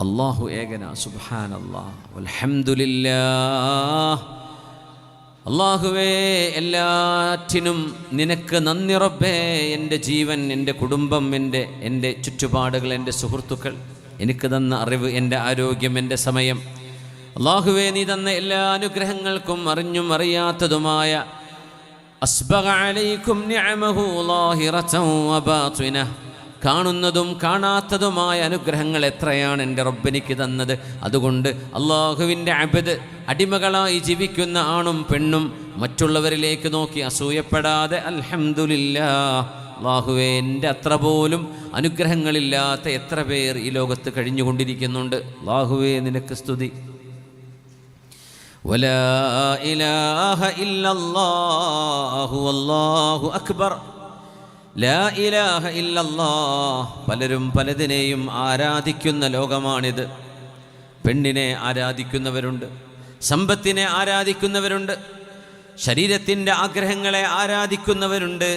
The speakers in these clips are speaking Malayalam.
അല്ലാഹു ഏകനാ. സുബ്ഹാനല്ലാഹ് വൽഹംദുലില്ലാഹ്. അല്ലാഹുവേ, എല്ലാറ്റിനും നിനക്ക് നന്ദി റബ്ബേ. എൻ്റെ ജീവൻ, എൻ്റെ കുടുംബം, എൻ്റെ ചുറ്റുപാടുകൾ, എൻ്റെ സുഹൃത്തുക്കൾ, എനിക്ക് തന്ന അറിവ്, എൻ്റെ ആരോഗ്യം, എൻ്റെ സമയം, അല്ലാഹുവേ നീ തന്ന എല്ലാ അനുഗ്രഹങ്ങൾക്കും അറിഞ്ഞും അറിയാത്തതുമായ അസ്ബഗ അലൈക്കും നിഅമഹു ളാഹിറതൻ വബാതിന, കാണുന്നതും കാണാത്തതുമായ അനുഗ്രഹങ്ങൾ എത്രയാണ് എൻ്റെ റബ്ബെനിക്ക് തന്നത്. അതുകൊണ്ട് അള്ളാഹുവിൻ്റെ അബ്ദ്, അടിമകളായി ജീവിക്കുന്ന ആണും പെണ്ണും മറ്റുള്ളവരിലേക്ക് നോക്കി അസൂയപ്പെടാതെ അൽഹംദുലില്ലാഹ്, അല്ലാഹുവേ എൻ്റെ അത്ര പോലും അനുഗ്രഹങ്ങളില്ലാത്ത എത്ര പേർ ഈ ലോകത്ത് കഴിഞ്ഞുകൊണ്ടിരിക്കുന്നുണ്ട്. അല്ലാഹുവേ നിനക്ക് സ്തുതി. വലാ ഇലാഹ ഇല്ലല്ലാഹു വല്ലാഹു അക്ബർ. ലാ ഇലാഹ ഇല്ലല്ലാഹ്. പലരും പലതിനെയും ആരാധിക്കുന്ന ലോകമാണിത്. പെണ്ണിനെ ആരാധിക്കുന്നവരുണ്ട്, സമ്പത്തിനെ ആരാധിക്കുന്നവരുണ്ട്, ശരീരത്തിൻ്റെ ആഗ്രഹങ്ങളെ ആരാധിക്കുന്നവരുണ്ട്,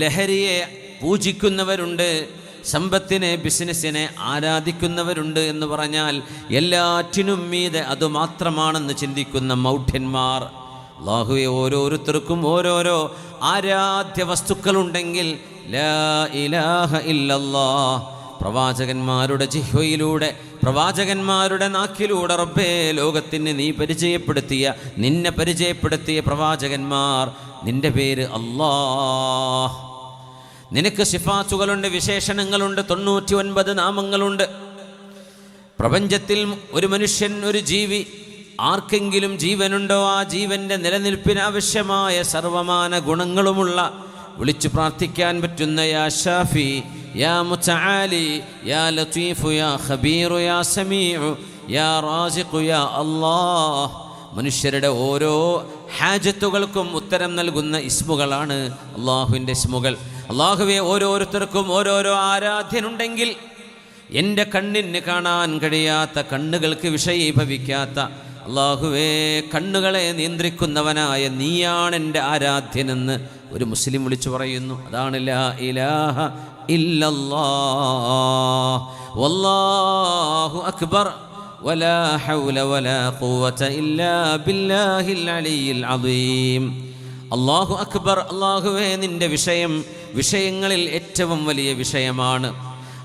ലഹരിയെ പൂജിക്കുന്നവരുണ്ട്, സമ്പത്തിനെ, ബിസിനസ്സിനെ ആരാധിക്കുന്നവരുണ്ട്. എന്ന് പറഞ്ഞാൽ എല്ലാറ്റിനും മീതെ അതുമാത്രമാണെന്ന് ചിന്തിക്കുന്ന മൗഢ്യന്മാർ. അല്ലാഹുവേ, ഓരോരുത്തർക്കും ഓരോരോ ആരാധ്യ വസ്തുക്കളുണ്ടെങ്കിൽ ലാ ഇലാഹ ഇല്ലല്ലാഹ്. പ്രവാചകന്മാരുടെ ജിഹ്വയിലൂടെ, പ്രവാചകന്മാരുടെ നാക്കിലൂടെ റബ്ബേ ലോകത്തിന് നീ നിന്നെ പരിചയപ്പെടുത്തിയ പ്രവാചകന്മാർ, നിന്റെ പേര് അല്ലാഹ്. നിനക്ക് സിഫാത്തുകളുണ്ട്, വിശേഷണങ്ങളുണ്ട്, 99 നാമങ്ങളുണ്ട്. പ്രപഞ്ചത്തിൽ ഒരു മനുഷ്യൻ, ഒരു ജീവി, ആർക്കെങ്കിലും ജീവനുണ്ടോ ആ ജീവൻ്റെ നിലനിൽപ്പിനാവശ്യമായ സർവമാന ഗുണങ്ങളുമുള്ള, വിളിച്ചു പ്രാർത്ഥിക്കാൻ പറ്റുന്ന യാ ഷാഫി, യാ മുതആലി, യാ ലതീഫു, യാ ഖബീറു, യാ സമീഉ, യാ റാസിഖു, യാ അല്ലാഹ്. മനുഷ്യരുടെ ഓരോ ഹാജത്തുകൾക്കും ഉത്തരം നൽകുന്ന ഇസ്മുകളാണ് അള്ളാഹുവിൻ്റെ ഇസ്മുകൾ. അള്ളാഹുവെ, ഓരോരുത്തർക്കും ഓരോരോ ആരാധ്യനുണ്ടെങ്കിൽ എൻ്റെ കണ്ണിന് കാണാൻ കഴിയാത്ത, കണ്ണുകൾക്ക് വിഷയീഭവിക്കാത്ത അള്ളാഹുവേ, കണ്ണുകളെ നിയന്ത്രിക്കുന്നവനായ നീയാണ് എൻ്റെ ആരാധ്യനെന്ന് ഒരു മുസ്ലിം വിളിച്ചു പറയുന്നു. അതാണ് ലാ ഇലാഹ ഇല്ലല്ലാഹ് വല്ലാഹു അക്ബർ വലാ ഹൗല വലാ ഖുവത ഇല്ലാ ബില്ലാഹിൽ അലിയിൽ അദീം. അല്ലാഹു അക്ബർ. അല്ലാഹുവേ, നിൻ്റെ വിഷയം വിഷയങ്ങളിൽ ഏറ്റവും വലിയ വിഷയമാണ്.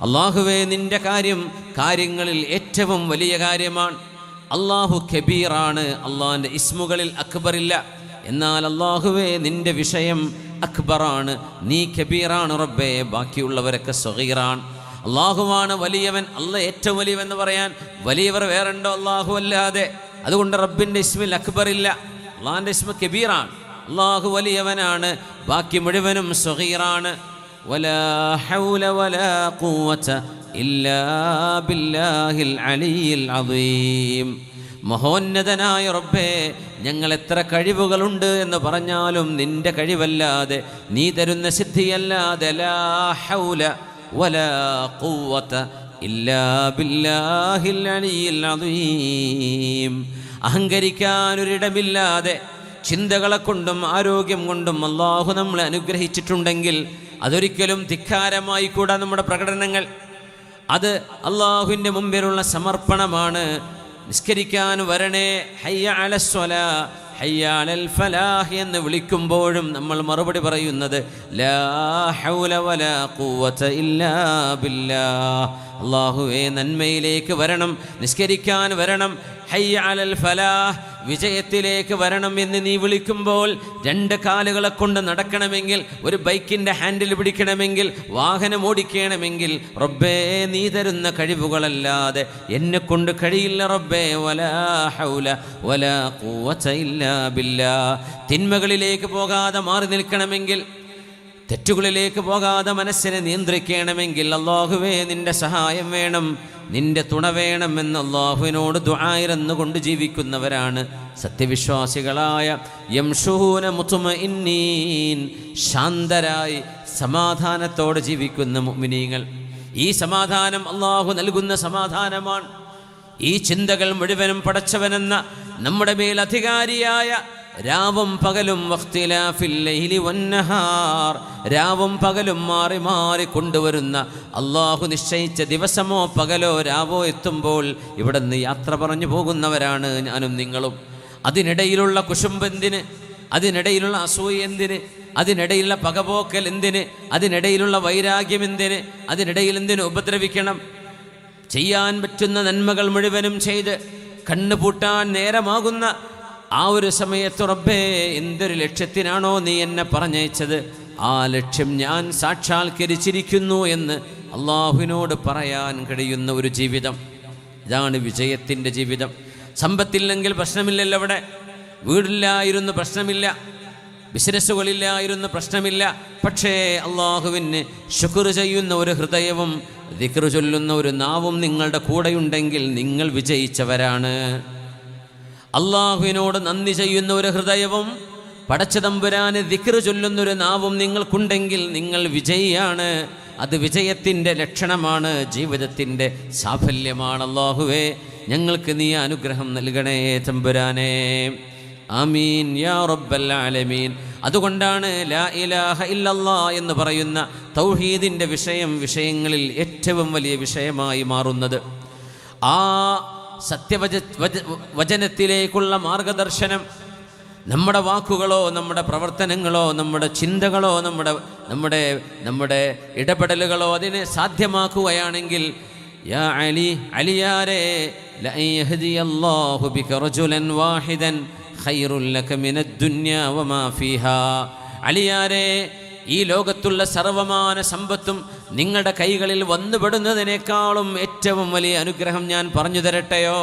അല്ലാഹുവേ, നിൻ്റെ കാര്യങ്ങളിൽ ഏറ്റവും വലിയ കാര്യമാണ്. അല്ലാഹു കബീറാണ്. അള്ളാഹിൻ്റെ ഇസ്മുകളിൽ അക്ബറില്ല. എന്നാൽ അല്ലാഹുവേ, നിൻ്റെ വിഷയം അക്ബറാണ്. നീ കബീറാണ് റബ്ബേ, ബാക്കിയുള്ളവരൊക്കെ സഗീറാണ്. അള്ളാഹുവാണ് വലിയവൻ. അല്ലാഹ് ഏറ്റവും വലിയവൻ എന്ന് പറയാൻ വലിയവർ വേറുണ്ടോ അള്ളാഹു അല്ലാതെ? അതുകൊണ്ട് റബ്ബിൻ്റെ ഇസ്മിൽ അക്ബറില്ല. അള്ളാഹിൻ്റെ ഇസ്മ കബീറാണ്. അള്ളാഹു വലിയവനാണ്, ബാക്കി മുഴുവനും സഗീറാണ്. വലാ ഹൗല വലാ ഖുവത ഇല്ലാ ബില്ലാഹിൽ അലിയിൽ അദീം. മഹോന്നതനായ റബ്ബേ, ഞങ്ങൾ എത്ര കഴിവുകളുണ്ട് എന്ന് പറഞ്ഞാലും നിന്റെ കഴിവല്ലാതെ, നീ തരുന്ന സിദ്ധിയല്ലാതെ ലാ ഹൗല വലാ ഖുവത ഇല്ലാ ബില്ലാഹിൽ അലിയിൽ അദീം. അഹങ്കരിക്കാനൊരിടമില്ലാതെ ചിന്തകളെ കൊണ്ടും ആരോഗ്യം കൊണ്ടും അല്ലാഹു നമ്മളെ അനുഗ്രഹിച്ചിട്ടുണ്ടെങ്കിൽ അതൊരിക്കലും ധിക്കാരമായി കൂടാ. നമ്മുടെ പ്രകടനങ്ങൾ അത് അല്ലാഹുവിൻ്റെ മുമ്പിലുള്ള സമർപ്പണമാണ്. നിസ്കരിക്കാൻ വരണേ, ഹയ്യ അലസ്വലാ, ഹയ്യ അലൽ ഫലാഹ് എന്ന് വിളിക്കുമ്പോഴും നമ്മൾ മറുപടി പറയുന്നത് ലാ ഹൗല വലാ ഖുവത ഇല്ലാ ബില്ലാഹ്. അല്ലാഹുവേ, നന്മയിലേക്ക് വരണം, നിസ്കരിക്കാൻ വരണം, ഹയ്യ അലൽ ഫലാഹ്, വിജയത്തിലേക്ക് വരണം എന്ന് നീ വിളിക്കുമ്പോൾ, 2 കാലുകളെ കൊണ്ട് നടക്കണമെങ്കിൽ, ഒരു ബൈക്കിൻ്റെ ഹാൻഡിൽ പിടിക്കണമെങ്കിൽ, വാഹനം ഓടിക്കണമെങ്കിൽ റബ്ബേ നീ തരുന്ന കഴിവുകളല്ലാതെ എന്നെ കൊണ്ട് കഴിയില്ല റബ്ബേ. വലാ ഹൗല വലാ ഖുവത ഇല്ലാ ബില്ലാഹ്. തിന്മകളിലേക്ക് പോകാതെ മാറി നിൽക്കണമെങ്കിൽ, തെറ്റുകളിലേക്ക് പോകാതെ മനസ്സിനെ നിയന്ത്രിക്കണമെങ്കിൽ അല്ലാഹുവേ നിൻ്റെ സഹായം വേണം, നിൻ്റെ തുണ വേണമെന്ന് അല്ലാഹുവിനോട് ദുആയിരന്നു കൊണ്ട് ജീവിക്കുന്നവരാണ് സത്യവിശ്വാസികളായ യംശൂന മുത്മഇന്നീൻ, ശാന്തരായി സമാധാനത്തോടെ ജീവിക്കുന്ന മുഅ്മിനീങ്ങൾ. ഈ സമാധാനം അല്ലാഹു നൽകുന്ന സമാധാനമാണ്. ഈ ചിന്തകൾ മുഴുവനും പടച്ചവനെന്ന നമ്മുടെ മേൽ അധികാരിയായ രാവും പകലും വഖ്തിലാഫിൽ ലൈലി വന്നഹാർ, രാവും പകലും മാറി മാറി കൊണ്ടുവരുന്ന അള്ളാഹു നിശ്ചയിച്ച ദിവസമോ പകലോ രാവോ എത്തുമ്പോൾ ഇവിടെ നിന്ന് യാത്ര പറഞ്ഞു പോകുന്നവരാണ് ഞാനും നിങ്ങളും. അതിനിടയിലുള്ള കുശുമ്പെന്തിന്, അതിനിടയിലുള്ള അസൂയ എന്തിന്, അതിനിടയിലുള്ള പകപോക്കൽ എന്തിന്, അതിനിടയിലുള്ള വൈരാഗ്യം എന്തിന്, അതിനിടയിൽ എന്തിന് ഉപദ്രവിക്കണം? ചെയ്യാൻ പറ്റുന്ന നന്മകൾ മുഴുവനും ചെയ്ത് കണ്ണു പൂട്ടാൻ നേരമാകുന്ന ആ ഒരു സമയത്ത് റബ്ബേ, എന്തൊരു ലക്ഷ്യത്തിനാണോ നീ എന്നെ പറഞ്ഞയച്ചത്, ആ ലക്ഷ്യം ഞാൻ സാക്ഷാത്കരിച്ചിരിക്കുന്നു എന്ന് അള്ളാഹുവിനോട് പറയാൻ കഴിയുന്ന ഒരു ജീവിതം, ഇതാണ് വിജയത്തിൻ്റെ ജീവിതം. സമ്പത്തില്ലെങ്കിൽ പ്രശ്നമില്ലല്ലോ, അവിടെ വീടില്ലായിരുന്നു പ്രശ്നമില്ല, ബിസിനസ്സുകളില്ലായിരുന്നു പ്രശ്നമില്ല. പക്ഷേ അള്ളാഹുവിന് ശുക്ർ ചെയ്യുന്ന ഒരു ഹൃദയവും ദിക്ർ ചൊല്ലുന്ന ഒരു നാവും നിങ്ങളുടെ കൂടെയുണ്ടെങ്കിൽ നിങ്ങൾ വിജയിച്ചവരാണ്. അള്ളാഹുവിനോട് നന്ദി ചെയ്യുന്ന ഒരു ഹൃദയവും പടച്ചതമ്പുരാന് ദിക്ർ ചൊല്ലുന്നൊരു നാവും നിങ്ങൾക്കുണ്ടെങ്കിൽ നിങ്ങൾ വിജയിയാണ്. അത് വിജയത്തിൻ്റെ ലക്ഷണമാണ്, ജീവിതത്തിൻ്റെ സാഫല്യമാണ്. അല്ലാഹുവേ, ഞങ്ങൾക്ക് നീ അനുഗ്രഹം നൽകണേ തമ്പുരാനേ. ആമീൻ യാ റബ്ബൽ ആലമീൻ. അതുകൊണ്ടാണ് ലാ ഇലാഹ ഇല്ലല്ലാഹ് എന്ന് പറയുന്ന തൗഹീദിൻ്റെ വിഷയങ്ങളിൽ ഏറ്റവും വലിയ വിഷയമായി മാറുന്നത്. ആ വചനത്തിലേക്കുള്ള മാർഗദർശനം നമ്മുടെ വാക്കുകളോ നമ്മുടെ പ്രവർത്തനങ്ങളോ നമ്മുടെ ചിന്തകളോ നമ്മുടെ ഇടപെടലുകളോ അതിനെ സാധ്യമാക്കുകയാണെങ്കിൽ, യാ അലി, അലിയാരെ, ലഅൻ യഹ്ദിയല്ലാഹു ബിക റജുലൻ വാഹിദൻ ഖൈറുൽ ലക മിനദ് ദുനിയാ വമാ ഫീഹാ. അലിയാരെ, ഈ ലോകത്തുള്ള സർവമാന സമ്പത്തും നിങ്ങളുടെ കൈകളിൽ വന്നുപെടുന്നതിനേക്കാളും ഏറ്റവും വലിയ അനുഗ്രഹം ഞാൻ പറഞ്ഞു തരട്ടെയോ?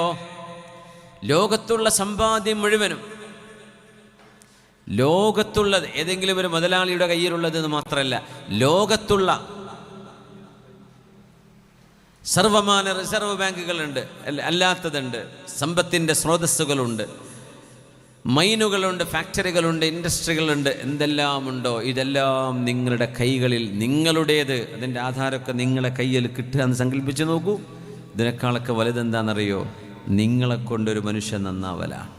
ലോകത്തുള്ള സമ്പാദ്യം മുഴുവനും, ലോകത്തുള്ളത് ഏതെങ്കിലും ഒരു മുതലാളിയുടെ കയ്യിലുള്ളത് എന്ന് മാത്രമല്ല, ലോകത്തുള്ള സർവമാന റിസർവ് ബാങ്കുകളുണ്ട്, അല്ലാത്തതുണ്ട്, സമ്പത്തിൻ്റെ സ്രോതസ്സുകളുണ്ട്, മൈനുകളുണ്ട്, ഫാക്ടറികളുണ്ട്, ഇൻഡസ്ട്രികളുണ്ട്, എന്തെല്ലാമുണ്ടോ ഇതെല്ലാം നിങ്ങളുടെ കൈകളിൽ, നിങ്ങളുടേത്. അതിൻ്റെ ആധാരമൊക്കെ നിങ്ങളെ കയ്യിൽ കിട്ടുക എന്ന് സങ്കല്പിച്ച് നോക്കൂ. ഇതിനേക്കാളൊക്കെ വലുതെന്താണെന്നറിയോ? നിങ്ങളെ കൊണ്ടൊരു മനുഷ്യൻ നന്നാവലാണ്.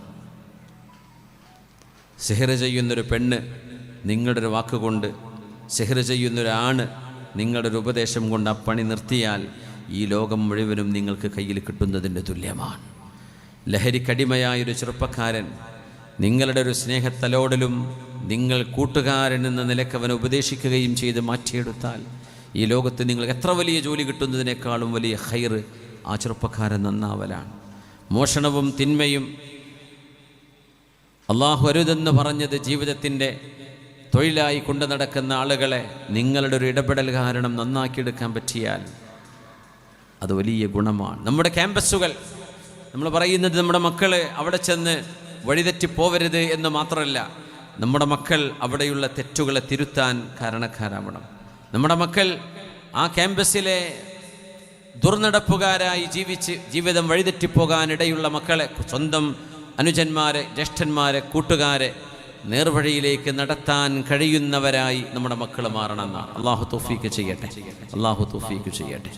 സിഹ്ർ ചെയ്യുന്നൊരു പെണ്ണ് നിങ്ങളുടെ ഒരു വാക്കുകൊണ്ട്, സിഹ്ർ ചെയ്യുന്നൊരാണ് നിങ്ങളുടെ ഒരു ഉപദേശം കൊണ്ട് ആ പണി നിർത്തിയാൽ ഈ ലോകം മുഴുവനും നിങ്ങൾക്ക് കയ്യിൽ കിട്ടുന്നതിൻ്റെ തുല്യമാണ്. ലഹരിക്കടിമയായൊരു ചെറുപ്പക്കാരൻ നിങ്ങളുടെ ഒരു സ്നേഹത്തലോടലും നിങ്ങൾ കൂട്ടുകാരൻ എന്ന നിലയ്ക്ക് അവനെ ഉപദേശിക്കുകയും ചെയ്ത് മാറ്റിയെടുത്താൽ ഈ ലോകത്ത് നിങ്ങൾക്ക് എത്ര വലിയ ജോലി കിട്ടുന്നതിനേക്കാളും വലിയ ഖൈർ ആ ചെറുപ്പക്കാരൻ നന്നാവലാണ്. മോഷണവും തിന്മയും അള്ളാഹു അരുതെന്ന് പറഞ്ഞത് ജീവിതത്തിൻ്റെ തൊഴിലായി കൊണ്ടു നടക്കുന്ന ആളുകളെ നിങ്ങളുടെ ഒരു ഇടപെടൽ കാരണം നന്നാക്കിയെടുക്കാൻ പറ്റിയാൽ അത് വലിയ ഗുണമാണ്. നമ്മുടെ ക്യാമ്പസുകൾ, നമ്മൾ പറയുന്നത് നമ്മുടെ മക്കൾ അവിടെ ചെന്ന് വഴിതെറ്റിപ്പോവരുത് എന്ന് മാത്രമല്ല, നമ്മുടെ മക്കൾ അവിടെയുള്ള തെറ്റുകളെ തിരുത്താൻ കാരണക്കാരാവണം. നമ്മുടെ മക്കൾ ആ ക്യാമ്പസിലെ ദുർനടപ്പുകാരായി ജീവിച്ച് ജീവിതം വഴിതെറ്റിപ്പോകാനിടയുള്ള മക്കളെ, സ്വന്തം അനുജന്മാരെ, ജ്യേഷ്ഠന്മാരെ, കൂട്ടുകാരെ നേർവഴിയിലേക്ക് നടത്താൻ കഴിയുന്നവരായി നമ്മുടെ മക്കൾ മാറണമെന്നാണ്. അള്ളാഹു തൗഫീക്ക് ചെയ്യട്ടെ, അള്ളാഹു തൗഫീക്ക് ചെയ്യട്ടെ.